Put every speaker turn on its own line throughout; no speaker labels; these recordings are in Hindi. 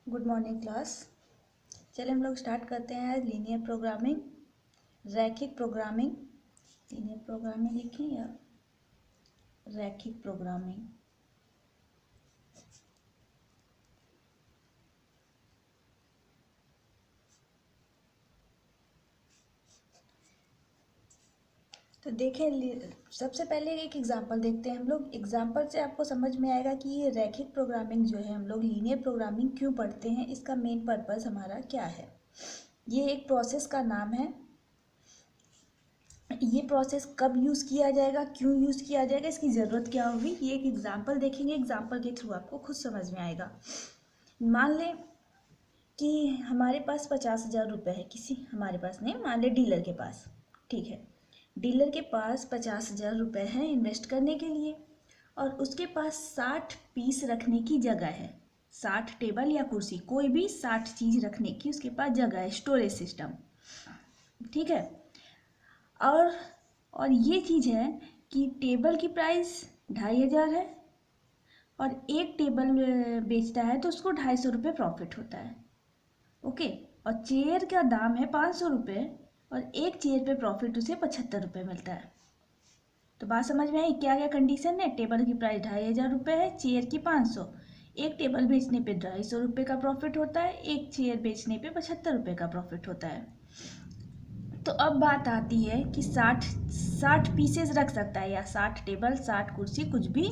Good morning class. चलिए हम लोग स्टार्ट करते हैं आज लीनियर प्रोग्रामिंग, रैखिक प्रोग्रामिंग। लीनियर प्रोग्रामिंग लिखें या रैखिक प्रोग्रामिंग। तो देखें, सबसे पहले एक एग्जांपल देखते हैं हम लोग। एग्जांपल से आपको समझ में आएगा कि ये रैखिक प्रोग्रामिंग जो है हम लोग लीनियर प्रोग्रामिंग क्यों पढ़ते हैं, इसका मेन पर्पस हमारा क्या है। ये एक प्रोसेस का नाम है। ये प्रोसेस कब यूज़ किया जाएगा, क्यों यूज़ किया जाएगा, इसकी ज़रूरत क्या होगी, ये एक एग्जांपल देखेंगे। एग्जांपल के थ्रू आपको खुद समझ में आएगा। मान लें कि हमारे पास 50,000 रुपये है, हमारे पास नहीं, मान लें डीलर के पास। ठीक है, डीलर के पास 50,000 रुपये हैं इन्वेस्ट करने के लिए, और उसके पास 60 पीस रखने की जगह है। 60 टेबल या कुर्सी, कोई भी 60 चीज़ रखने की उसके पास जगह है, स्टोरेज सिस्टम। ठीक है, और ये चीज़ है कि टेबल की प्राइस 2,500 है, और एक टेबल बेचता है तो उसको 250 रुपये प्रॉफिट होता है। ओके, और चेयर का दाम है 500 रुपये, और एक चेयर पे प्रॉफिट उसे 75 रुपये मिलता है। तो बात समझ में आई क्या क्या कंडीशन है। टेबल की प्राइस 2,500 रुपये है, चेयर की 500, एक टेबल बेचने पे 250 रुपये का प्रॉफिट होता है, एक चेयर बेचने पे 75 रुपये का प्रॉफिट होता है। तो अब बात आती है कि 60 पीसेस रख सकता है, या 60 टेबल 60 कुर्सी, कुछ भी,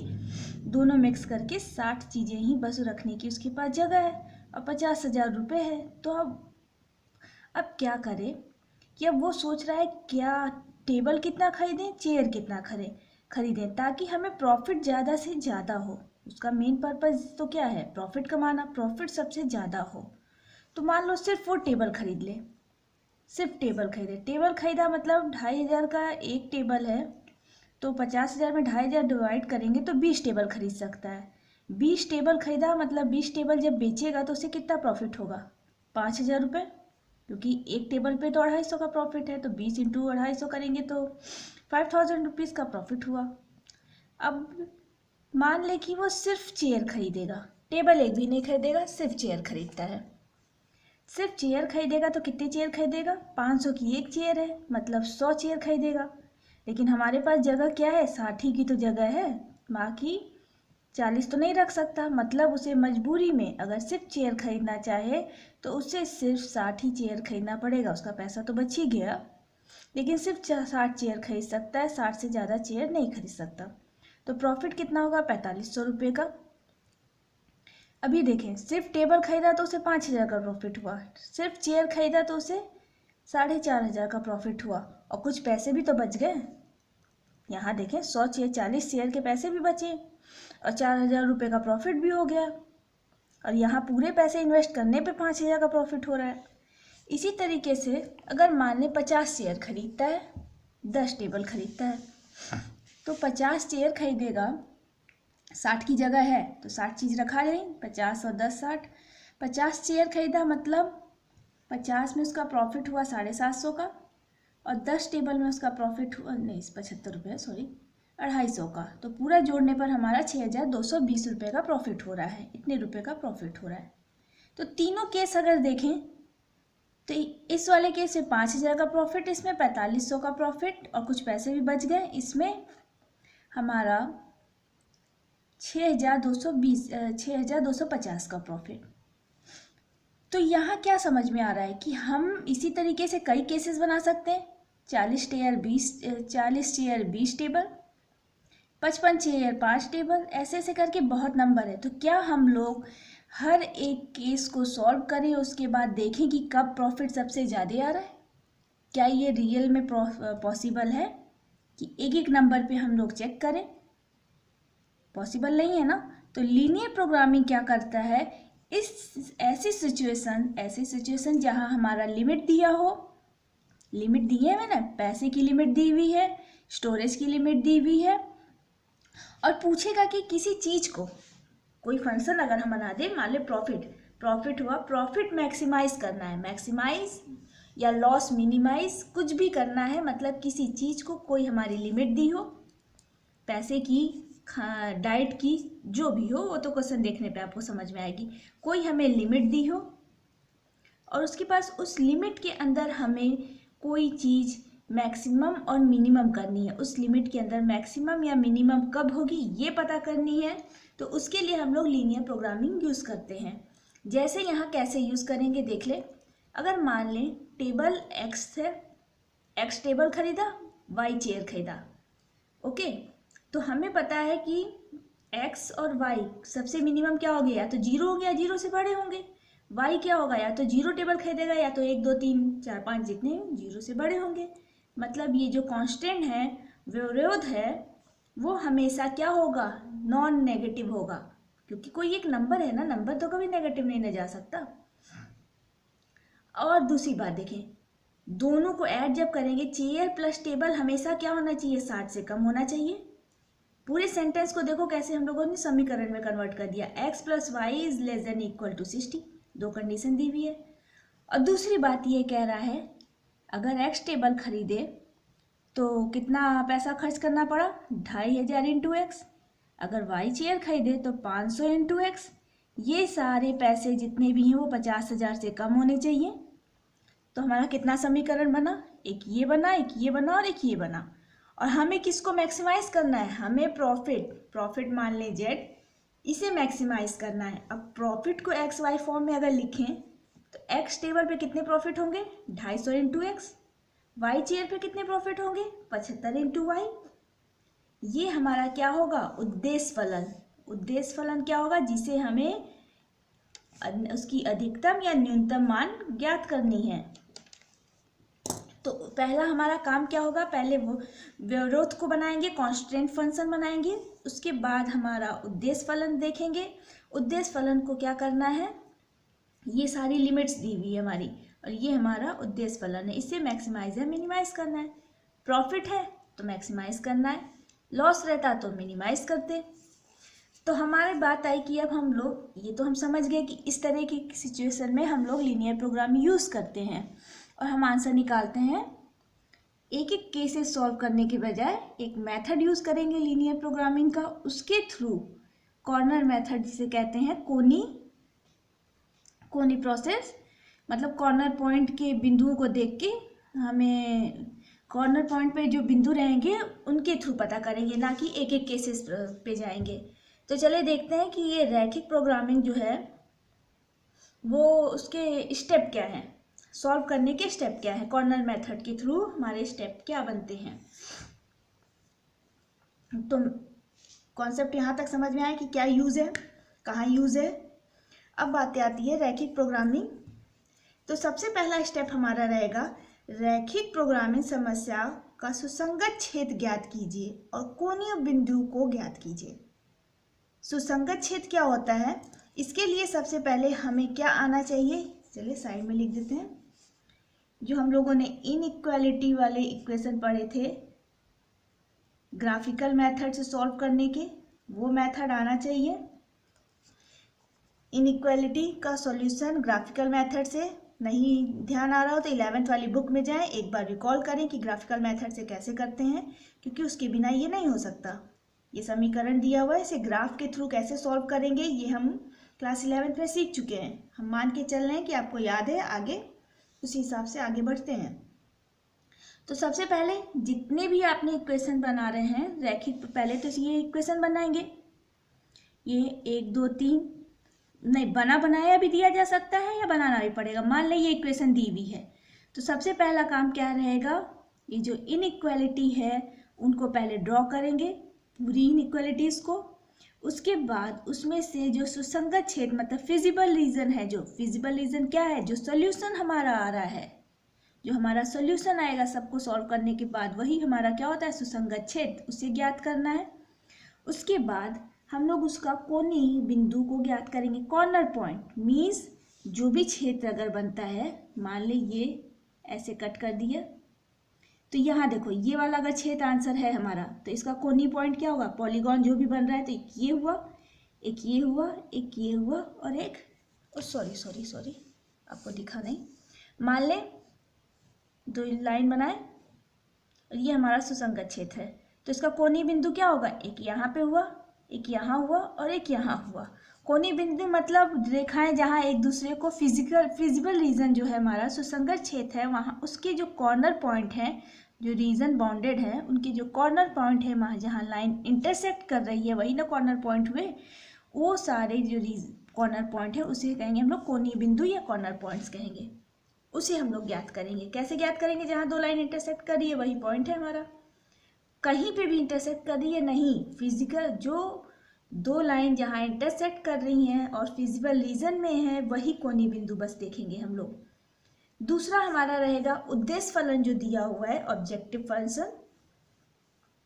दोनों मिक्स करके 60 चीज़ें ही बस रखने की उसके पास जगह है, और 50,000 रुपये है। तो अब क्या करे कि अब वो सोच रहा है क्या टेबल कितना खरीदें, चेयर कितना खरीदें ताकि हमें प्रॉफिट ज़्यादा से ज़्यादा हो। उसका मेन पर्पज़ तो क्या है, प्रॉफिट कमाना, प्रॉफिट सबसे ज़्यादा हो। तो मान लो सिर्फ वो टेबल खरीद ले, सिर्फ टेबल खरीदे। टेबल खरीदा मतलब 2,500 का एक टेबल है, तो 50,000 में 2,500 डिवाइड करेंगे तो 20 टेबल खरीद सकता है। 20 टेबल खरीदा मतलब 20 टेबल जब बेचेगा तो उसे कितना प्रॉफिट होगा, 5,000 रुपये, क्योंकि एक टेबल पे तो 250 का प्रॉफिट है। तो 20 इंटू 250 करेंगे तो 5,000 रुपीज़ का प्रॉफिट हुआ। अब मान ले कि वो सिर्फ चेयर खरीदेगा, टेबल एक भी नहीं खरीदेगा, सिर्फ चेयर खरीदता है। सिर्फ चेयर खरीदेगा तो कितनी चेयर खरीदेगा, 500 की एक चेयर है, मतलब 100 चेयर खरीदेगा। लेकिन हमारे पास जगह क्या है, 60 की तो जगह है, बाकी 40 तो नहीं रख सकता। मतलब उसे मजबूरी में अगर सिर्फ चेयर खरीदना चाहे तो उसे सिर्फ 60 ही चेयर खरीदना पड़ेगा। उसका पैसा तो बच ही गया, लेकिन सिर्फ 60 चेयर खरीद सकता है, 60 से ज़्यादा चेयर नहीं खरीद सकता। तो प्रॉफिट कितना होगा, 4,500 रुपये का। अभी देखें, सिर्फ टेबल खरीदा तो उसे 5,000 का प्रॉफिट हुआ, सिर्फ चेयर खरीदा तो उसे 4,500 का प्रॉफिट हुआ, और कुछ पैसे भी तो बच गए। यहाँ देखें, 100 चेयर 40 चेयर के पैसे भी बचे, और 4,000 रुपये का प्रॉफिट भी हो गया। और यहाँ पूरे पैसे इन्वेस्ट करने पे 5,000 का प्रॉफिट हो रहा है। इसी तरीके से अगर मान लें 50 चेयर खरीदता है, 10 टेबल खरीदता है, तो 50 चेयर खरीदेगा, 60 की जगह है तो 60 चीज़ रखा रही, 50 और 10 60, 50 चेयर खरीदा मतलब 50 में उसका प्रॉफिट हुआ 750 का, और 10 टेबल में उसका प्रॉफिट हुआ, नहीं 75 रुपये, सॉरी, 250 का। तो पूरा जोड़ने पर हमारा 6,220 रुपये का प्रॉफिट हो रहा है, इतने रुपये का प्रॉफिट हो रहा है। तो तीनों केस अगर देखें तो इस वाले केस में 5,000 का प्रॉफिट, इसमें 4,500 का प्रॉफिट, और कुछ पैसे भी बच गए, इसमें हमारा 6,250 का प्रॉफिट। तो यहाँ क्या समझ में आ रहा है कि हम इसी तरीके से कई केसेस बना सकते हैं। 40 चेयर 20 टेबल, 55 चेयर 5 टेबल, ऐसे ऐसे करके बहुत नंबर है। तो क्या हम लोग हर एक केस को सॉल्व करें, उसके बाद देखें कि कब प्रॉफिट सबसे ज़्यादा आ रहा है। क्या ये रियल में पॉसिबल है कि एक एक नंबर पे हम लोग चेक करें, पॉसिबल नहीं है ना। तो लीनियर प्रोग्रामिंग क्या करता है, ऐसी सिचुएशन जहां हमारा लिमिट दिया हो, लिमिट दी है मैंने, पैसे की लिमिट दी हुई है, स्टोरेज की लिमिट दी हुई है, और पूछेगा कि किसी चीज को, कोई फंक्शन अगर हम बना दे, मान ले प्रॉफिट हुआ, प्रॉफिट मैक्सिमाइज करना है, मैक्सिमाइज या लॉस मिनिमाइज, कुछ भी करना है। मतलब किसी चीज को कोई हमारी लिमिट दी हो, पैसे की डाइट की जो भी हो वो तो क्वेश्चन देखने पे आपको समझ में आएगी। कोई हमें लिमिट दी हो और उसके पास उस लिमिट के अंदर हमें कोई चीज़ मैक्सिमम और मिनिमम करनी है, उस लिमिट के अंदर मैक्सिमम या मिनिमम कब होगी ये पता करनी है, तो उसके लिए हम लोग लीनियर प्रोग्रामिंग यूज़ करते हैं। जैसे यहाँ कैसे यूज़ करेंगे देख ले। अगर मान लें टेबल एक्स है, एक्स टेबल खरीदा, वाई चेयर खरीदा, ओके, तो हमें पता है कि एक्स और वाई सबसे मिनिमम क्या हो गया, या तो जीरो हो गया, जीरो से बड़े होंगे। वाई क्या होगा, या तो जीरो टेबल खरीदेगा या तो 1 2 3 4 5 जितने जीरो से बड़े होंगे। मतलब ये जो कांस्टेंट है, विरोध है, वो हमेशा क्या होगा, नॉन नेगेटिव होगा, क्योंकि कोई एक नंबर है ना, नंबर तो कभी नेगेटिव नहीं ना जा सकता। और दूसरी बात देखें, दोनों को ऐड जब करेंगे, चेयर प्लस टेबल हमेशा क्या होना चाहिए, 60 से कम होना चाहिए। पूरे सेंटेंस को देखो कैसे हम लोगों ने समीकरण में कन्वर्ट कर दिया, x plus y is less than equal to 60, दो कंडीशन दी हुई है। और दूसरी बात ये कह रहा है, अगर x टेबल खरीदे तो कितना पैसा खर्च करना पड़ा, 2500 इंटू एक्स। अगर y चेयर खरीदे तो 500 इंटू एक्स। ये सारे पैसे जितने भी हैं वो 50,000 से कम होने चाहिए। तो हमारा कितना समीकरण बना, एक ये बना, एक ये बना और एक ये बना। और हमें किसको मैक्सिमाइज करना है, हमें प्रॉफिट मान लें जेड, इसे मैक्सिमाइज करना है। अब प्रॉफिट को एक्स वाई फॉर्म में अगर लिखें तो एक्स टेबल पे कितने प्रॉफिट होंगे, 250 इंटू एक्स। वाई चेयर पे कितने प्रॉफिट होंगे, 75 इंटू वाई। ये हमारा क्या होगा, उद्देश्य फलन। उद्देश्य फलन क्या होगा, जिसे हमें उसकी अधिकतम या न्यूनतम मान ज्ञात करनी है। तो पहला हमारा काम क्या होगा, पहले वो विरोध को बनाएंगे, कांस्टेंट फंक्शन बनाएंगे, उसके बाद हमारा उद्देश्य फलन देखेंगे। उद्देश्य फलन को क्या करना है, ये सारी लिमिट्स दी हुई है हमारी, और ये हमारा उद्देश्य फलन है, इसे मैक्सिमाइज या मिनिमाइज करना है। प्रॉफिट है तो मैक्सिमाइज करना है, लॉस रहता तो मिनिमाइज करते। तो हमारी बात आई कि अब हम लोग, ये तो हम समझ गए कि इस तरह की सिचुएशन में हम लोग लीनियर प्रोग्रामिंग यूज़ करते हैं और हम आंसर निकालते हैं। एक एक केसेस सॉल्व करने के बजाय एक मेथड यूज़ करेंगे लीनियर प्रोग्रामिंग का, उसके थ्रू कॉर्नर मेथड जिसे कहते हैं, कोनी प्रोसेस, मतलब कॉर्नर पॉइंट के बिंदुओं को देख के हमें कॉर्नर पॉइंट पे जो बिंदु रहेंगे उनके थ्रू पता करेंगे, ना कि एक एक केसेस पे जाएंगे। तो चलिए देखते हैं कि ये रैखिक प्रोग्रामिंग जो है वो उसके स्टेप क्या हैं, सॉल्व करने के स्टेप क्या है, कॉर्नर मेथड के थ्रू हमारे स्टेप क्या बनते हैं। तो कॉन्सेप्ट यहाँ तक समझ में आया कि क्या यूज़ है, कहाँ यूज़ है। अब बातें आती है रैखिक प्रोग्रामिंग। तो सबसे पहला स्टेप हमारा रहेगा, रैखिक प्रोग्रामिंग समस्या का सुसंगत क्षेत्र ज्ञात कीजिए और कोणीय बिंदु को ज्ञात कीजिए। सुसंगत क्षेत्र क्या होता है, इसके लिए सबसे पहले हमें क्या आना चाहिए, चलिए साइड में लिख देते हैं। जो हम लोगों ने इनइक्वालिटी वाले इक्वेशन पढ़े थे ग्राफिकल मेथड से सॉल्व करने के, वो मेथड आना चाहिए। इनइक्वालिटी का सॉल्यूशन ग्राफिकल मेथड से नहीं ध्यान आ रहा हो तो 11th वाली बुक में जाएं, एक बार रिकॉल करें कि ग्राफिकल मेथड से कैसे करते हैं, क्योंकि उसके बिना ये नहीं हो सकता। ये समीकरण दिया हुआ है, इसे ग्राफ के थ्रू कैसे सॉल्व करेंगे ये हम क्लास 11th में सीख चुके हैं। हम मान के चल रहे हैं कि आपको याद है, आगे उसी हिसाब से आगे बढ़ते हैं। तो सबसे पहले जितने भी आपने इक्वेशन बना रहे हैं रैखिक, पहले तो ये इक्वेशन बनाएंगे, ये 1 2 3 नहीं, बनाया भी दिया जा सकता है या बनाना भी पड़ेगा। मान लें ये इक्वेशन दी हुई है, तो सबसे पहला काम क्या रहेगा, ये जो इनइक्वालिटी है उनको पहले ड्रॉ करेंगे, पूरी इनइक्वालिटीज़ को। उसके बाद उसमें से जो सुसंगत क्षेत्र मतलब फिजिबल रीजन है, जो फिजिबल रीजन क्या है, जो सोल्यूशन हमारा आ रहा है, जो हमारा सोल्यूशन आएगा सबको सॉल्व करने के बाद, वही हमारा क्या होता है, सुसंगत क्षेत्र, उसे ज्ञात करना है। उसके बाद हम लोग उसका कोणीय बिंदु को ज्ञात करेंगे। कॉर्नर पॉइंट मीन्स जो भी क्षेत्र अगर बनता है, मान ले ये ऐसे कट कर दिया, तो यहाँ देखो ये वाला अगर क्षेत्र आंसर है हमारा, तो इसका कोणीय पॉइंट क्या होगा, पॉलीगॉन जो भी बन रहा है, तो एक ये हुआ, एक ये हुआ, एक ये हुआ और एक सॉरी आपको दिखा नहीं, मान ले 2 लाइन बनाए और ये हमारा सुसंगत क्षेत्र है। तो इसका कोणीय बिंदु क्या होगा, एक यहाँ पे हुआ, एक यहाँ हुआ और एक यहाँ हुआ। कोणीय बिंदु मतलब रेखाएं जहाँ एक दूसरे को फिजिबल रीजन जो है हमारा सुसंगत क्षेत्र है वहाँ उसके जो कॉर्नर पॉइंट है, जो रीजन बाउंडेड है उनके जो कॉर्नर पॉइंट है वहाँ जहाँ लाइन इंटरसेक्ट कर रही है वही ना कॉर्नर पॉइंट हुए, वो सारे जो कॉर्नर पॉइंट है उसे कहेंगे हम लोग कोणीय बिंदु या कॉर्नर पॉइंट्स कहेंगे। उसे हम लोग ज्ञात करेंगे। कैसे ज्ञात करेंगे, जहाँ दो लाइन इंटरसेक्ट कर रही है वही पॉइंट है हमारा। कहीं पे भी इंटरसेक्ट कर रही है नहीं, फिजिकल जो दो लाइन जहाँ इंटरसेक्ट कर रही हैं और फिजिबल रीजन में है वही कोणीय बिंदु बस देखेंगे हम लोग। दूसरा हमारा रहेगा उद्देश्य फलन जो दिया हुआ है ऑब्जेक्टिव फंक्शन,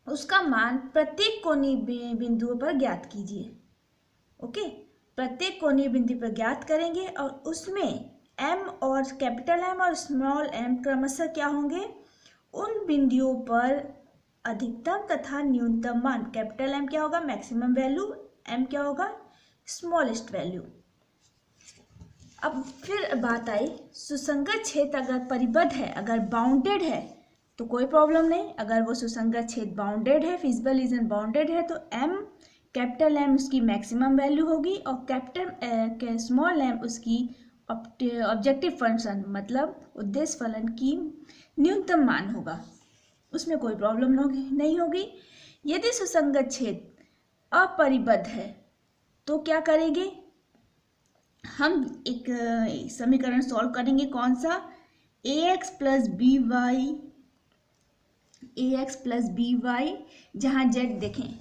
उसका मान प्रत्येक कोणीय बिंदुओं पर ज्ञात कीजिए। ओके, प्रत्येक कोणीय बिंदु पर ज्ञात करेंगे और उसमें एम और कैपिटल एम और स्मॉल एम क्रमशः क्या होंगे, उन बिंदुओं पर अधिकतम तथा न्यूनतम मान। कैपिटल एम क्या होगा, मैक्सिमम वैल्यू, एम क्या होगा, स्मॉलेस्ट वैल्यू। अब फिर बात आई सुसंगत क्षेत्र अगर परिबद्ध है, अगर बाउंडेड है तो कोई प्रॉब्लम नहीं। अगर वो सुसंगत क्षेत्र बाउंडेड है, फिजिबल रीजन बाउंडेड है तो एम कैपिटल एम उसकी मैक्सिमम वैल्यू होगी और कैपिटल स्मॉल एम उसकी ऑब्जेक्टिव फंक्शन मतलब उद्देश्य फलन की न्यूनतम मान होगा, उसमें कोई प्रॉब्लम नहीं होगी। यदि सुसंगत क्षेत्र अपरिबद्ध है तो क्या करेंगे, हम एक समीकरण सॉल्व करेंगे। कौन सा, ax प्लस बी वाई, जहाँ z देखें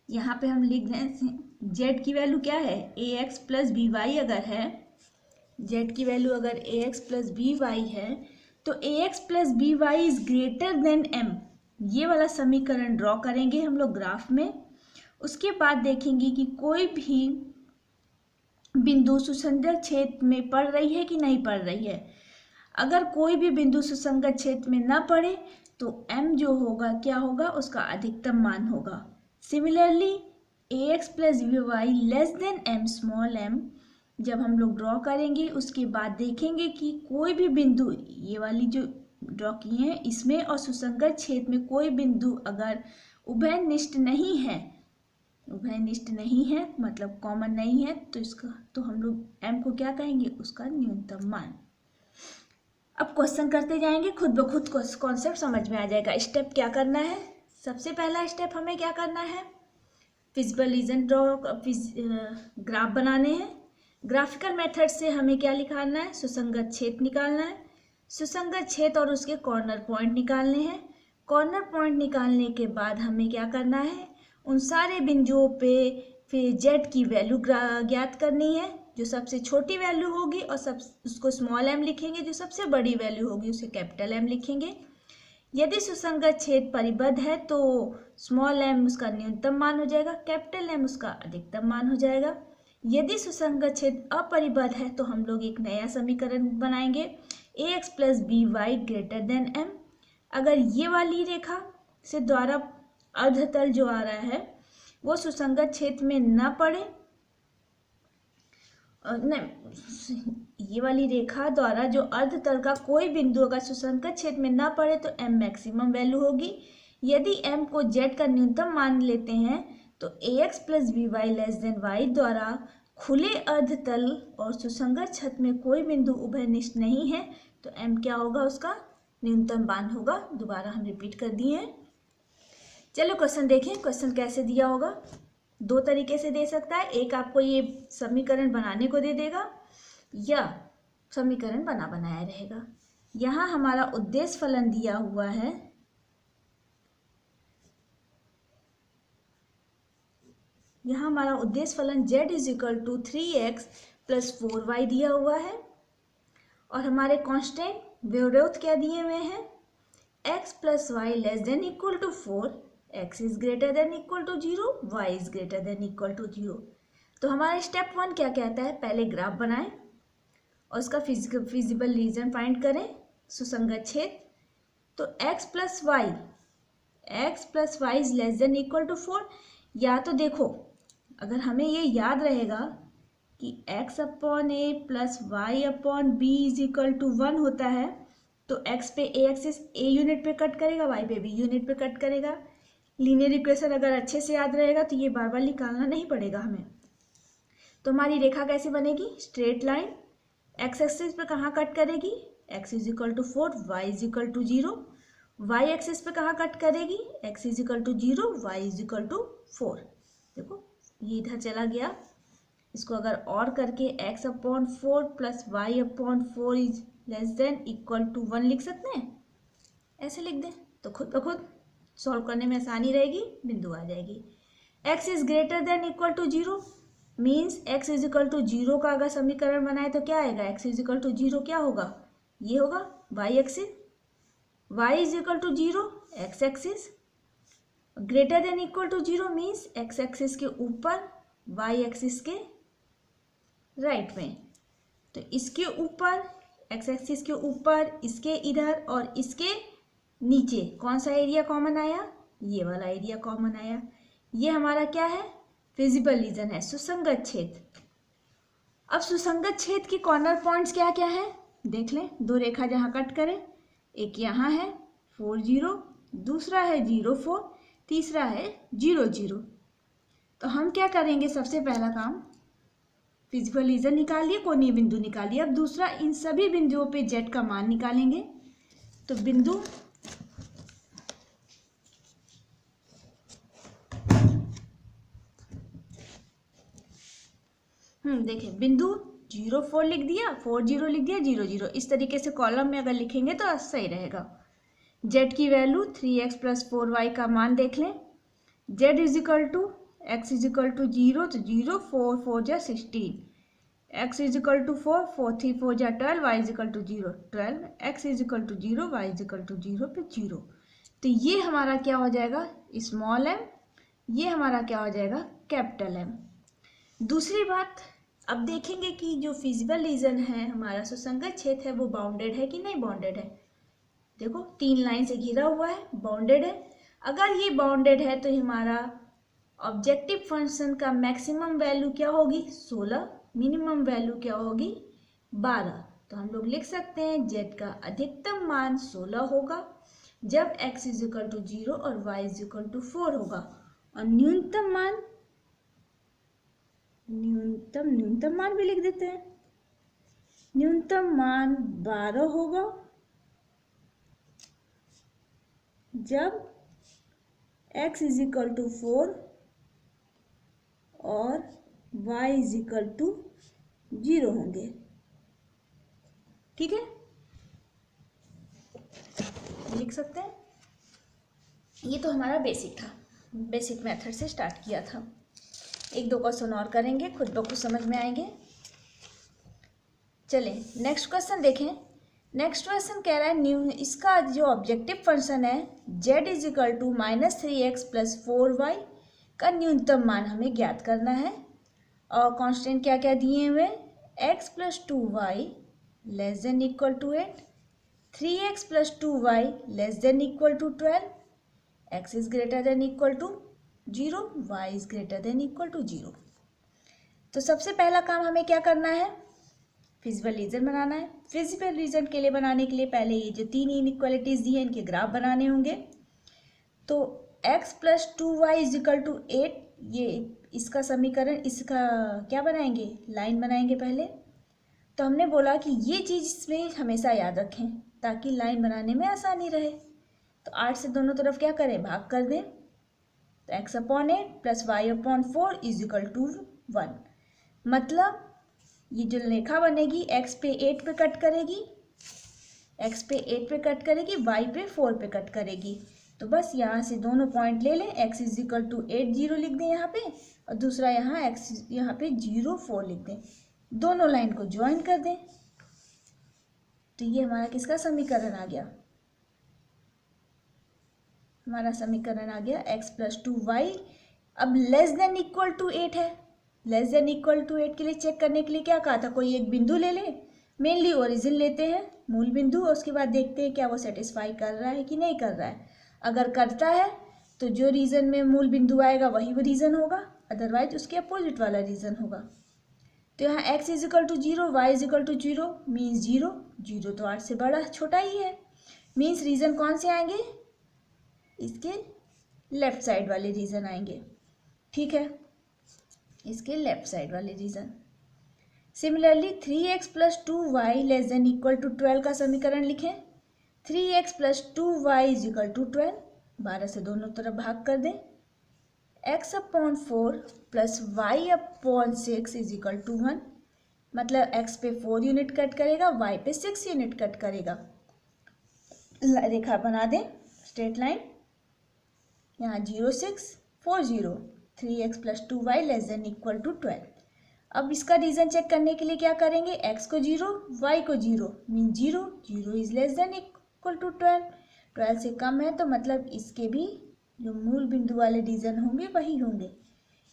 यहाँ पे हम लिख दें z की वैल्यू क्या है, ax प्लस बी वाई अगर है, z की वैल्यू अगर ax प्लस बी वाई है तो ax plus b y is greater than m। ये वाला समीकरण ड्रॉ करेंगे हम लोग ग्राफ में। उसके बाद देखेंगे कि कोई भी बिंदु सुसंगत क्षेत्र में पड़ रही है कि नहीं पड़ रही है। अगर कोई भी बिंदु सुसंगत क्षेत्र में ना पड़े तो m जो होगा क्या होगा, उसका अधिकतम मान होगा। Similarly ax plus b y less than m small m जब हम लोग ड्रॉ करेंगे उसके बाद देखेंगे कि कोई भी बिंदु, ये वाली जो ड्रॉ की है इसमें और सुसंगत क्षेत्र में कोई बिंदु अगर उभयनिष्ठ नहीं है, उभयनिष्ठ नहीं है मतलब कॉमन नहीं है तो इसका तो हम लोग m को क्या कहेंगे, उसका न्यूनतम मान। अब क्वेश्चन करते जाएंगे, खुद ब खुद कॉन्सेप्ट समझ में आ जाएगा। स्टेप क्या करना है, सबसे पहला स्टेप हमें क्या करना है, फिजिबल रीजन ग्राफ बनाने हैं। ग्राफिकल मेथड से हमें क्या निकालना है, सुसंगत क्षेत्र निकालना है। सुसंगत क्षेत्र और उसके कॉर्नर पॉइंट निकालने हैं। कॉर्नर पॉइंट निकालने के बाद हमें क्या करना है, उन सारे बिंदुओं पे फिर z की वैल्यू ज्ञात करनी है। जो सबसे छोटी वैल्यू होगी और उसको स्मॉल m लिखेंगे, जो सबसे बड़ी वैल्यू होगी उसे कैपिटल M लिखेंगे। यदि सुसंगत क्षेत्र परिबद्ध है तो स्मॉल m उसका न्यूनतम मान हो जाएगा, कैपिटल M उसका अधिकतम मान हो जाएगा। यदि सुसंगत क्षेत्र अपरिबद्ध है तो हम लोग एक नया समीकरण बनाएंगे, ax plus b y greater than m। अगर ये वाली रेखा से द्वारा अर्धतल जो आ रहा है वो सुसंगत क्षेत्र में ना पड़े, नहीं, ये वाली रेखा द्वारा जो अर्धतल का कोई बिंदु अगर सुसंगत क्षेत्र में ना पड़े तो m मैक्सिमम वैल्यू होगी। यदि m को z का न्यूनतम मान लेते हैं तो ax plus b y less than y द्वारा खुले अर्धतल और सुसंगत क्षेत्र में कोई बिंदु उभयनिष्ठ नहीं है तो m क्या होगा, उसका न्यूनतम मान होगा। दोबारा हम रिपीट कर दिए हैं। चलो क्वेश्चन देखें, क्वेश्चन कैसे दिया होगा, दो तरीके से दे सकता है। एक आपको ये समीकरण बनाने को दे देगा या समीकरण बनाया रहेगा। यहाँ हमारा उद्देश्य फलन दिया हुआ है, यहाँ हमारा उद्देश्य फलन z is equal to 3x plus 4y दिया हुआ है और हमारे कांस्टेंट व्यवरोध क्या दिए हुए हैं, x plus y less than equal to 4, x is greater than equal to 0, y is greater than equal to 0। तो हमारा स्टेप 1 क्या कहता है, पहले ग्राफ बनाएं और उसका फिजिबल रीजन फाइंड करें, सुसंगत क्षेत्र। तो x plus y is less than equal to 4। या तो देखो अगर हमें ये याद रहेगा कि x upon a plus y upon b is equal to 1 होता है तो x पे ए एक्सिस ए यूनिट पे कट करेगा, y पे बी यूनिट पे कट करेगा। लीनियर इक्वेशन अगर अच्छे से याद रहेगा तो ये बार बार निकालना नहीं पड़ेगा हमें। तो हमारी रेखा कैसे बनेगी, स्ट्रेट लाइन। एक्स एक्सिस पे कहाँ कट करेगी, x is equal to 4, y is equal to 0। Y axis पे कहाँ कट करेगी, x is equal to 0, y is equal to 4। देखो ये इधर चला गया, इसको अगर और करके x upon 4 plus y upon 4 is less than equal to 1 लिख सकते हैं, ऐसे लिख दें तो खुद ब खुद सॉल्व करने में आसानी रहेगी, बिंदु आ जाएगी। x is greater than equal to 0 means x is equal to 0 का अगर समीकरण बनाए तो क्या आएगा, x इज इक्वल टू 0 क्या होगा, ये होगा y axis, y is equal to 0 x axis. Greater than equal to 0 means x axis के ऊपर y एक्सिस के राइट में। तो इसके ऊपर x एक्सिस के ऊपर, इसके इधर और इसके नीचे कौन सा एरिया कॉमन आया, ये वाला एरिया कॉमन आया। ये हमारा क्या है, फिजिबल रीजन है, सुसंगत छेद। अब सुसंगत छेद की कॉर्नर पॉइंट्स क्या क्या है देख लें। दो रेखा जहाँ कट करें, एक यहाँ है 4 0, दूसरा है 0 4, तीसरा है 0 0। तो हम क्या करेंगे, सबसे पहला काम फिजिबल रीजन निकालिए, कोणीय बिंदु निकालिए। अब दूसरा, इन सभी बिंदुओं पे जेड का मान निकालेंगे। तो बिंदु देखिए बिंदु 0 4 लिख दिया, 4 0 लिख दिया, 0 0। इस तरीके से कॉलम में अगर लिखेंगे तो सही रहेगा। जेड की वैल्यू 3x प्लस 4y का मान देख लें। Z is equal to x is equal to 0, तो 0 4 4 जा 16, एक्स इज इक्वल टू 4 4 3 4 जा 12, y is equal to 0 12, x is equal to 0, y is equal to 0 पे 0। तो ये हमारा क्या हो जाएगा, स्मॉल एम, ये हमारा क्या हो जाएगा, कैपिटल एम। दूसरी बात, अब देखेंगे कि जो फिजिबल रीजन है हमारा सुसंगत क्षेत्र है वो बाउंडेड है कि नहीं बाउंडेड है। देखो 3 लाइन से घिरा हुआ है, बाउंडेड है। अगर ये बाउंडेड है तो हमारा ऑब्जेक्टिव फंक्शन का मैक्सिमम वैल्यू क्या होगी 16, मिनिमम वैल्यू क्या होगी 12। तो हम लोग लिख सकते हैं जेड का अधिकतम मान 16 होगा जब x इज इक्वल टू 0 और y इज इक्वल टू 4 होगा, और न्यूनतम मान भी लिख देते हैं, न्यूनतम मान 12 होगा जब x इज इक्वल टू 4 और y इज इक्वल टू 0 होंगे। ठीक है, लिख सकते हैं। ये तो हमारा बेसिक था, बेसिक मेथड से स्टार्ट किया था। एक दो क्वेश्चन और करेंगे, खुद ब खुद समझ में आएंगे। चलें नेक्स्ट क्वेश्चन देखें। नेक्स्ट क्वेश्चन कह रहा है इसका जो ऑब्जेक्टिव फंक्शन है z is equal to -3x plus 4y का न्यूनतम मान हमें ज्ञात करना है। और कांस्टेंट क्या क्या दिए हुए, x plus 2y less than equal to 8, 3x plus 2y less than equal to 12, x is greater than equal to 0, y is greater than equal to 0। तो सबसे पहला काम हमें क्या करना है, फिजिबल रीजन बनाना है। फिजिबल रीजन के लिए बनाने के लिए पहले ये जो 3 इनइक्वालिटीज दी हैं इनके ग्राफ बनाने होंगे। तो x plus 2y is equal to 8, ये इसका समीकरण, इसका क्या बनाएंगे, लाइन बनाएंगे पहले। तो हमने बोला कि ये चीज़ इसमें हमेशा याद रखें ताकि लाइन बनाने में आसानी रहे। तो 8 से दोनों तरफ क्या करें, भाग कर दें। तो x upon 8 plus y upon 4 is equal to 1। मतलब ये जो रेखा बनेगी x पे 8 पे कट करेगी, x पे 8 पे कट करेगी, y पे 4 पे कट करेगी। तो बस यहाँ से दोनों पॉइंट ले लें, x इज इक्वल टू 8 0 लिख दें यहाँ पे, और दूसरा यहाँ x यहाँ पे 0 4 लिख दें। दोनों लाइन को ज्वाइन कर दें। तो ये हमारा किसका समीकरण आ गया, हमारा समीकरण आ गया x प्लस 2y। अब लेस देन इक्वल टू 8 है, लेस देन इक्वल टू 8 के लिए चेक करने के लिए क्या कहा था, कोई एक बिंदु ले लें, मेनली ओरिजिन लेते हैं मूल बिंदु, और उसके बाद देखते हैं क्या वो सेटिस्फाई कर रहा है कि नहीं कर रहा है। अगर करता है तो जो रीजन में मूल बिंदु आएगा वही वो रीजन होगा, अदरवाइज उसके अपोजिट वाला रीजन होगा। तो यहाँ x is equal to 0, y is equal to 0 means 0, 0 तो 8 से बड़ा छोटा ही है, मीन्स रीजन कौन से आएंगे, इसके लेफ्ट साइड वाले रीजन आएंगे, ठीक है, इसके लेफ्ट साइड वाले region. Similarly 3x plus 2y less than equal to 12 का समीकरण लिखें। 3x plus 2y is equal to 12, 12 से दोनों तरफ भाग कर दें। x upon 4 plus y upon 6 is equal to 1, मतलब x पे 4 यूनिट कट करेगा, y पे 6 यूनिट कट करेगा। रेखा बना दें, स्ट्रेट लाइन, यहाँ 0 6 4 0, 3x plus 2y less than equal to 12। अब इसका रीजन चेक करने के लिए क्या करेंगे, x को 0 y को 0 mean 0, 0 is less than equal to 12, 12 से कम है तो मतलब इसके भी जो मूल बिंदु वाले रीजन होंगे वही होंगे।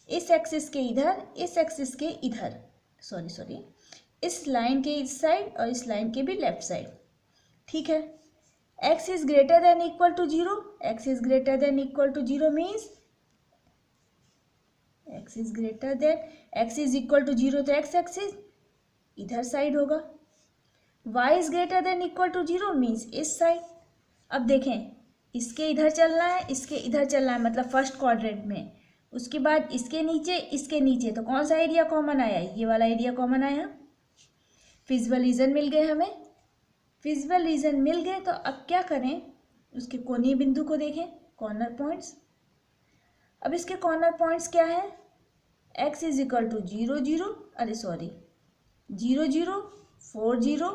इस एक्सिस के इधर, इस एक्सिस के इधर, सॉरी इस लाइन के इस साइड और इस लाइन के भी लेफ्ट साइड, ठीक है। x is greater than equal to 0, x is greater than equal to 0 means x is greater than, x is equal to 0 तो x एक्सिस इधर साइड होगा। y is greater than equal to 0 means इस साइड। अब देखें, इसके इधर चलना है, इसके इधर चलना है, मतलब फर्स्ट क्वाड्रेंट में, उसके बाद इसके नीचे, तो कौन सा एरिया कॉमन आया, ये वाला एरिया कॉमन आया। फिजिबल रीजन मिल गए हमें, फिजिबल रीजन मिल गए तो अब क्या करें, उसके कोणीय बिंदु को देखें, कॉर्नर पॉइंट्स। अब इसके कॉर्नर पॉइंट्स क्या है, x इज इक्वल टू 0 0, 0 0 4 0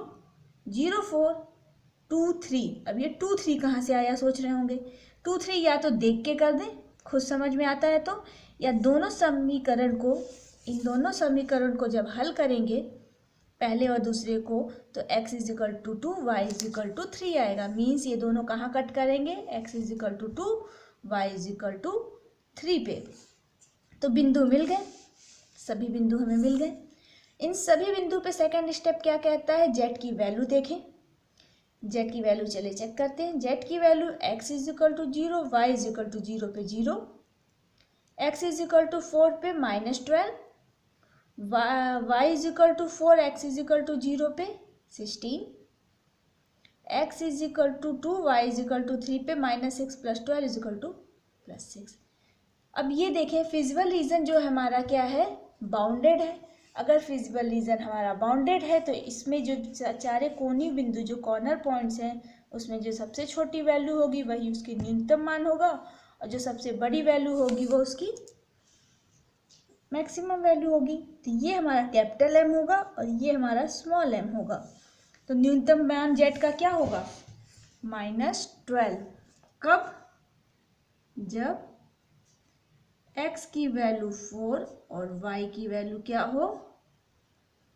0 4 2 3। अब ये 2 3 कहाँ से आया सोच रहे होंगे, 2 3 या तो देख के कर दें, खुद समझ में आता है तो, या दोनों समीकरण को, इन दोनों समीकरण को जब हल करेंगे पहले और दूसरे को, तो x is equal to 2 y is equal to 3 आएगा। मीन्स ये दोनों कहाँ कट करेंगे, x is equal to 2 y is equal to 3 पे। तो बिंदु मिल गए, सभी बिंदु हमें मिल गए। इन सभी बिंदु पे सेकंड स्टेप क्या कहता है, z की वैल्यू देखें, z की वैल्यू चले चेक करते हैं। z की value x is equal to 0, y is equal to 0 पे 0, x इज इक्वल टू 4 पे -12, y is equal to 4, x is equal to 0 पे 16, x is equal to 2, y is equal to 3 पे -6 प्लस 12 इज इक्वल टू +6। अब ये देखें, फिजिबल रीजन जो हमारा क्या है, बाउंडेड है। अगर फिजिबल रीजन हमारा बाउंडेड है तो इसमें जो चारे कोणीय बिंदु, जो कॉर्नर पॉइंट्स हैं, उसमें जो सबसे छोटी वैल्यू होगी वही उसकी न्यूनतम मान होगा, और जो सबसे बड़ी वैल्यू होगी वो उसकी मैक्सिमम वैल्यू होगी। तो ये हमारा कैपिटल M होगा और ये हमारा स्मॉल m होगा। तो न्यूनतम मान z का क्या होगा, -12। कब, जब x की वैल्यू 4 और y की वैल्यू क्या हो,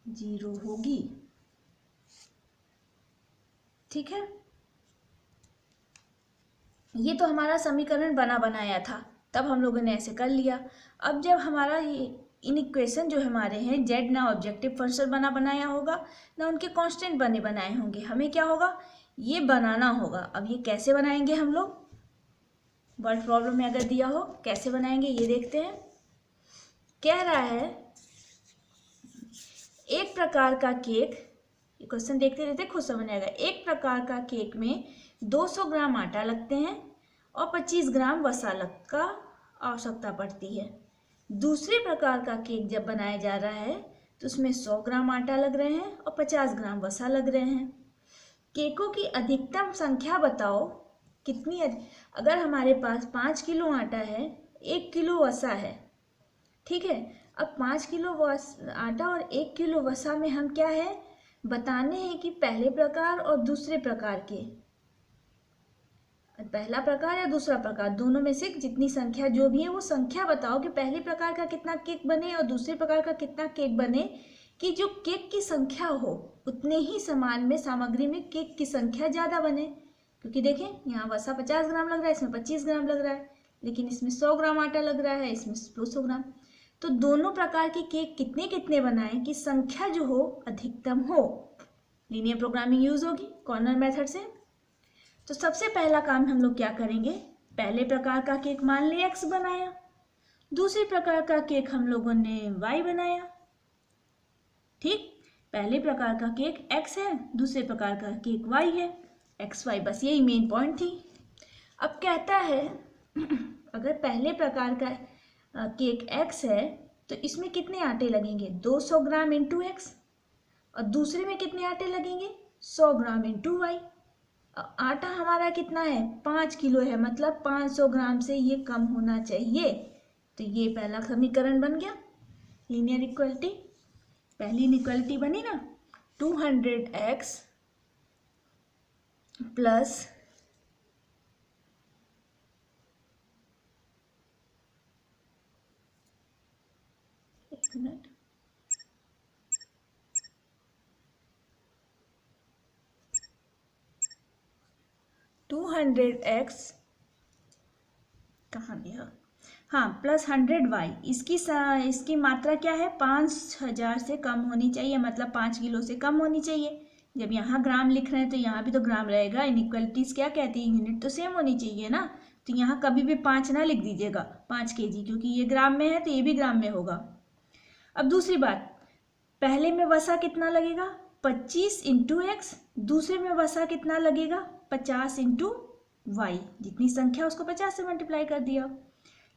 0 होगी, ठीक है। ये तो हमारा समीकरण बना बनाया था, तब हम लोगों ने ऐसे कर लिया। अब जब हमारा ये इन इक्वेशन जो हमारे हैं, z ना ऑब्जेक्टिव फंक्शन बना बनाया होगा ना उनके कांस्टेंट बने बनाए होंगे, हमें क्या होगा, ये बनाना होगा। अब ये कैसे बनाएंगे हम लोग, वर्ड प्रॉब्लम में अगर दिया हो कैसे बनाएंगे ये देखते हैं। कह रहा है एक प्रकार का केक, ये क्वेश्चन देखते रहते खुद समझ आएगा। एक प्रकार का केक में 200 ग्राम आटा लगते हैं और 25 ग्राम वसा का आवश्यकता पड़ती है। दूसरे प्रकार का केक जब बनाया जा रहा है तो उसमें 100 ग्राम आटा लग रहे हैं और 50 ग्राम वसा लग रहे हैं। केकों की अधिकतम संख्या बताओ कितनी। अगर हमारे पास 5 किलो आटा है, 1 किलो वसा है, ठीक है। अब 5 किलो आटा और 1 किलो वसा में हम क्या है बताने हैं कि पहले प्रकार और दूसरे प्रकार के, पहला प्रकार या दूसरा प्रकार, दोनों में से जितनी संख्या जो भी है वो संख्या बताओ कि पहले प्रकार का कितना केक बने और दूसरे प्रकार का कितना केक बने, कि जो केक की संख्या हो उतने ही समान में सामग्री में केक की संख्या ज़्यादा बने। क्योंकि देखें यहाँ वसा 50 ग्राम लग रहा है, इसमें 25 ग्राम लग रहा है, लेकिन इसमें 100 ग्राम आटा लग रहा है, इसमें 200 ग्राम। तो दोनों प्रकार के केक कितने कितने बनाएं कि संख्या जो हो अधिकतम हो। लीनियर प्रोग्रामिंग यूज होगी कॉर्नर मेथड से। तो सबसे पहला काम हम लोग क्या करेंगे, पहले प्रकार का केक मान लिया x बनाया, दूसरे प्रकार का केक हम लोगों ने y बनाया, ठीक। पहले प्रकार का केक x है, दूसरे प्रकार का केक y है, x y, बस यही मेन पॉइंट थी। अब कहता है अगर पहले प्रकार का केक x है तो इसमें कितने आटे लगेंगे, 200 ग्राम इंटू एक्स, और दूसरे में कितने आटे लगेंगे, 100 ग्राम इंटू वाई। आटा हमारा कितना है, 5 किलो है, मतलब 500 ग्राम से ये कम होना चाहिए। तो ये पहला समीकरण बन गया, लीनियर इक्वलिटी। पहली इक्वलिटी बनी ना, 200x प्लस 200x कहाँ गया, हाँ, प्लस 100y। इसकी मात्रा क्या है, 5000 से कम होनी चाहिए, मतलब 5 किलो से कम होनी चाहिए। जब यहाँ ग्राम लिख रहे हैं तो यहाँ भी तो ग्राम रहेगा। इनइक्वलिटीज क्या कहती है, यूनिट तो सेम होनी चाहिए ना। तो यहाँ कभी भी 5 ना लिख दीजिएगा, 5 kg, क्योंकि ये ग्राम में है तो ये भी ग्राम में होगा। अब दूसरी बात, पहले में वसा कितना लगेगा, 25 इंटू एक्स, दूसरे में वसा कितना लगेगा, 50 इंटू वाई। जितनी संख्या उसको 50 से मल्टीप्लाई कर दिया।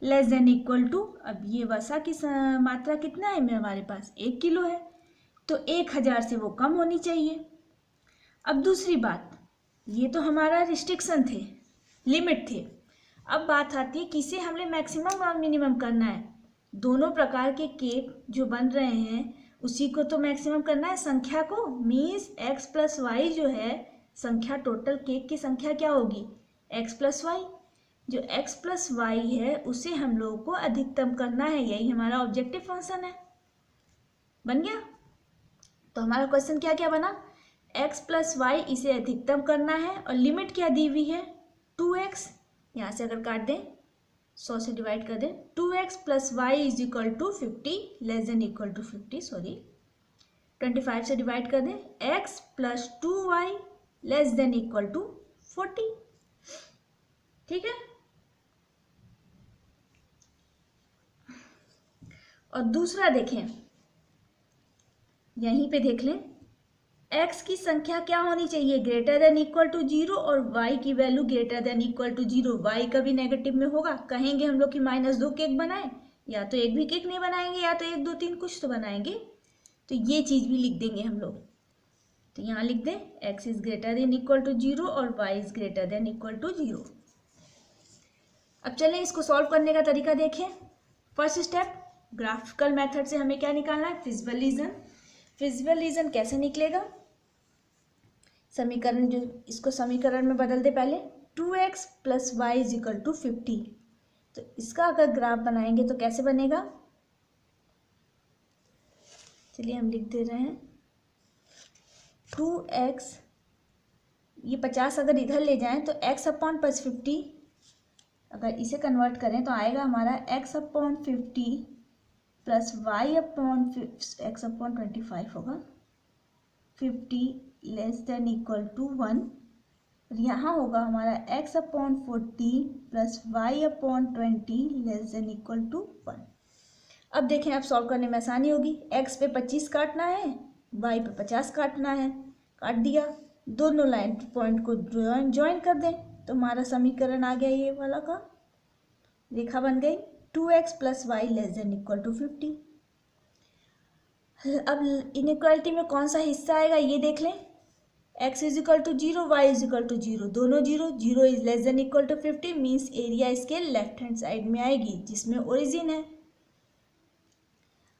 लेस देन इक्वल टू, अब ये वसा की मात्रा कितना है में हमारे पास, 1 किलो है, तो 1000 से वो कम होनी चाहिए। अब दूसरी बात, ये तो हमारा रिस्ट्रिक्शन थे, लिमिट थे। अब बात आती है किसे हमने मैक्सिमम और मिनिमम करना है। दोनों प्रकार के केक जो बन रहे हैं उसी को तो मैक्सिमम करना है, संख्या को। मीन्स x प्लस वाई जो है संख्या, टोटल केक की संख्या क्या होगी, x प्लस वाई। जो x प्लस वाई है उसे हम लोगों को अधिकतम करना है, यही हमारा ऑब्जेक्टिव फंक्शन है। बन गया। तो हमारा क्वेश्चन क्या क्या बना, x प्लस वाई इसे अधिकतम करना है, और लिमिट क्या दी हुई है, 2x। यहाँ से अगर काट दें, 100 से डिवाइड कर दें, 2x plus y is equal to 50, less than equal to 50, sorry 25 से डिवाइड कर दें, x plus 2y less than equal to 40। ठीक है। और दूसरा देखें, यहीं पे देख लें, x की संख्या क्या होनी चाहिए, ग्रेटर देन इक्वल टू 0, और y की value greater than equal to 0। y कभी नेगेटिव में होगा, कहेंगे हम लोग कि -2 केक बनाए, या तो एक भी केक नहीं बनाएंगे, या तो 1 2 3 कुछ तो बनाएंगे। तो ये चीज़ भी लिख देंगे हम लोग। तो यहाँ लिख दें x is greater than equal to 0 और y is greater than equal to 0। अब चलें इसको सॉल्व करने का तरीका देखें। फर्स्ट स्टेप, ग्राफिकल मेथड से हमें क्या निकालना है, फिजिबल रीजन। फिजिबल रीजन कैसे निकलेगा, समीकरण जो, इसको समीकरण में बदल दे पहले, 2x plus y is equal to 50। तो इसका अगर ग्राफ बनाएंगे तो कैसे बनेगा, चलिए हम लिख दे रहे हैं 2x, ये 50 अगर इधर ले जाएं तो x अपॉन प्लस 50, अगर इसे कन्वर्ट करें तो आएगा हमारा x upon 50 plus y upon x upon 25 होगा, 50 लेस देन इक्वल टू 1, और यहाँ होगा हमारा x upon 40 plus y upon 20 less than equal to 1। अब देखें, अब सॉल्व करने में आसानी होगी। x पे 25 काटना है, y पे 50 काटना है, काट दिया, दोनों लाइन पॉइंट को ज्वाइन कर दें तो हमारा समीकरण आ गया ये वाला का, रेखा बन गई 2x plus y less than equal to 50। अब इनइक्वालिटी में कौन सा हिस्सा आएगा ये देख लें, x is equal to 0, y is equal to 0, दोनों 0, 0 is less than equal to 50, means area इसके लेफ्ट हैंड साइड में आएगी जिसमें ओरिजिन है।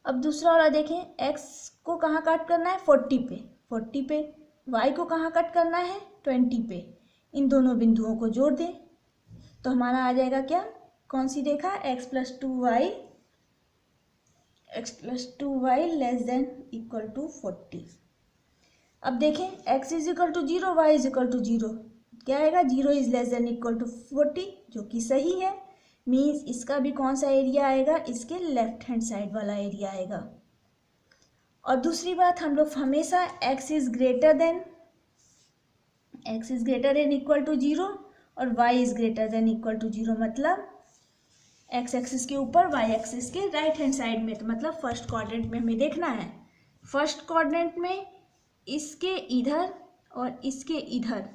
अब दूसरा वाला देखें, x को कहाँ कट करना है, 40 पे, y को कहाँ कट करना है, 20 पे। इन दोनों बिंदुओं को जोड़ दें तो हमारा आ जाएगा क्या, कौन सी रेखा, x plus 2y less than equal to 40। अब देखें, x is equal to 0, y is equal to 0, क्या आएगा, 0 is less than equal to 40, जो कि सही है। मीन्स इसका भी कौन सा एरिया आएगा, इसके लेफ्ट हैंड साइड वाला एरिया आएगा। और दूसरी बात, हम लोग हमेशा x is greater than equal to 0 और y is greater than equal to 0, मतलब x एक्सिस के ऊपर, y एक्सिस के राइट हैंड साइड में, तो मतलब फर्स्ट क्वाड्रेंट में हमें देखना है। फर्स्ट क्वाड्रेंट में इसके इधर और इसके इधर,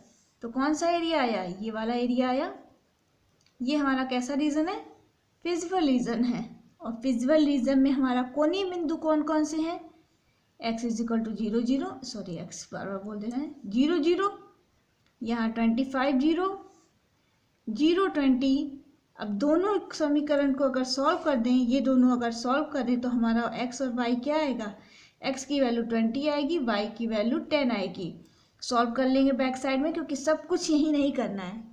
तो कौन सा एरिया आया, ये वाला एरिया आया। ये हमारा कैसा रीजन है? फिजिबल रीजन है। और फिजिबल रीजन में हमारा कोनीय बिंदु कौन कौन से हैं? x is equal to 0 0, sorry x बार बार बोल देना है, 0 0, यहाँ 25 0, 0 20। अब दोनों समीकरण को अगर सॉल्व कर दें, ये दोनों अगर सॉल्व कर दें तो हमारा x और y क्या आएगा? x की वैल्यू 20 आएगी, y की वैल्यू 10 आएगी। सॉल्व कर लेंगे बैक साइड में, क्योंकि सब कुछ यही नहीं करना है,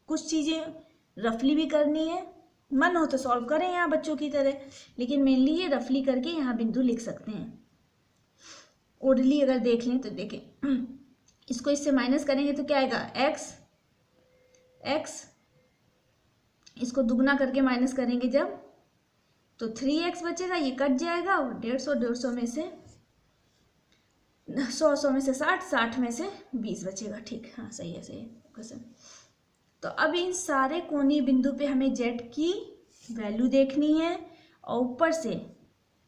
कुछ चीज़ें रफली भी करनी है। मन हो तो सॉल्व करें यहाँ बच्चों की तरह, लेकिन मेनली ये रफली करके यहाँ बिंदु लिख सकते हैं। ओरली अगर देख लें तो देखें, इसको इससे माइनस करेंगे तो क्या आएगा? x, इसको दुगना करके माइनस करेंगे जब, तो 3x बचेगा, ये कट जाएगा, और 150 में से 100 में से 60 में से 20 बचेगा। ठीक, हाँ सही है क्वेश्चन। तो अब इन सारे कोणीय बिंदु पे हमें z की वैल्यू देखनी है, और ऊपर से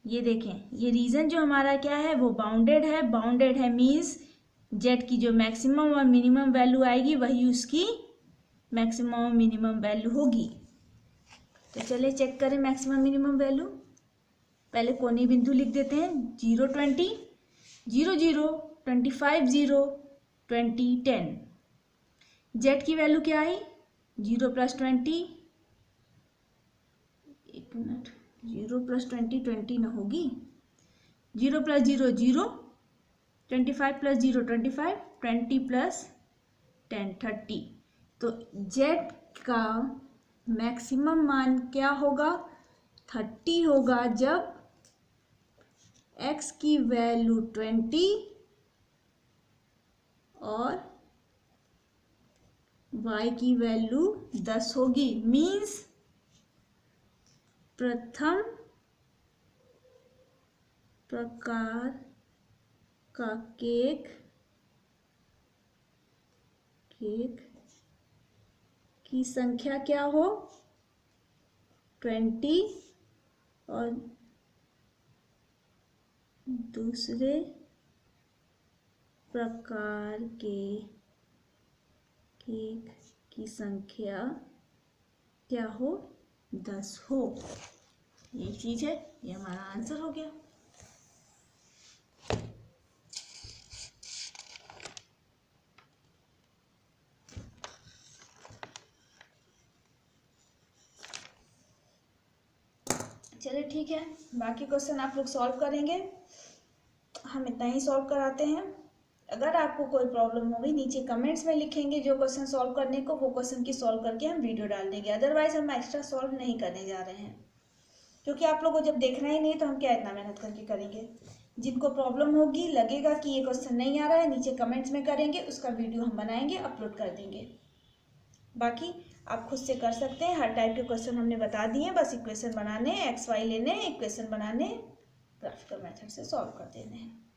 ये देखें, ये रीजन जो हमारा क्या है वो बाउंडेड है। बाउंडेड है मीन्स z की जो मैक्सिमम और मिनिमम वैल्यू आएगी वही उसकी मैक्सिमम और मिनिमम वैल्यू होगी। तो चलिए चेक करें मैक्सिमम मिनिमम वैल्यू। पहले कोणीय बिंदु लिख देते हैं, 0 20, 0 0, 25 0, 20 10। z की वैल्यू क्या आई? 0 + 20, एक मिनट, 0 + 20 20 ना होगी, 0 + 0 0, 25 + 0 25, 20 + 10 30। तो z का मैक्सिमम मान क्या होगा? 30 होगा, जब x की वैल्यू 20 और y की वैल्यू 10 होगी। मीन्स प्रथम प्रकार का केक की संख्या क्या हो? 20, और दूसरे प्रकार के केक की संख्या क्या हो? 10 हो। यही चीज है, ये हमारा आंसर हो गया। चलिए ठीक है, बाकी क्वेश्चन आप लोग सॉल्व करेंगे, हम इतना ही सॉल्व कराते हैं। अगर आपको कोई प्रॉब्लम होगी नीचे कमेंट्स में लिखेंगे जो क्वेश्चन सॉल्व करने को, वो क्वेश्चन की सॉल्व करके हम वीडियो डाल देंगे। अदरवाइज हम एक्स्ट्रा सॉल्व नहीं करने जा रहे हैं, क्योंकि आप लोगों को जब देखना ही नहीं तो हम क्या इतना मेहनत करके करेंगे। जिनको प्रॉब्लम होगी, लगेगा कि ये क्वेश्चन नहीं आ रहा है, नीचे कमेंट्स में करेंगे, उसका वीडियो हम बनाएंगे, अपलोड कर देंगे। बाकी आप खुद से कर सकते हैं, हर टाइप के क्वेश्चन हमने बता दिए, बस इक्वेशन बनाने, एक्स वाई लेने, इक्वेशन बनाने, ग्राफिकल मेथड से सॉल्व कर देने हैं।